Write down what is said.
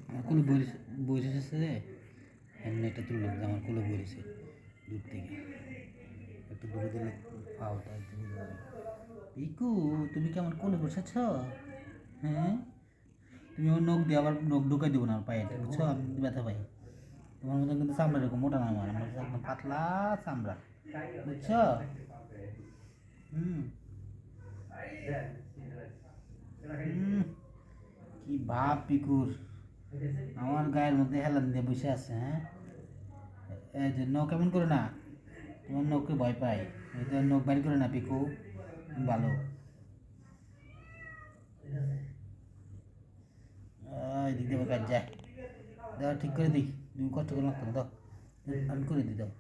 আমার কোলে বইরেছে রে, এমনি একটা তুলে আমার কোলে বইরেছে দূর থেকে, একটু দূরে দিলে পাওটা একটু বুঝতে পারি। পিকু, তুমি কি আমার কোলে বসেছ? হ্যাঁ, তুমি আমার নখ দিয়ে আবার নখ ঢুকাই দেবো না আমার পায়ে, বুঝছো? আমি কিন্তু ব্যথা পাই। তোমার মতন কিন্তু চামড়া এরকম মোটা না, আমার আমার একদম পাতলা চামড়া, বুঝছো? হুম হুম, কি ভাব পিকুর, আমার গায়ের মধ্যে হেলান দিয়ে বসে আছে। হ্যাঁ, এই যে নখ কেমন করে না, তোমার নখকে ভয় পাই, এই তো নখ বাইর করে না পিকু, ভালো। এদিক দিয়ে কাজ যায়, দাও ঠিক করে দিই, তুমি কষ্ট করে লাগতো দাও, আমি করে দিই দাও।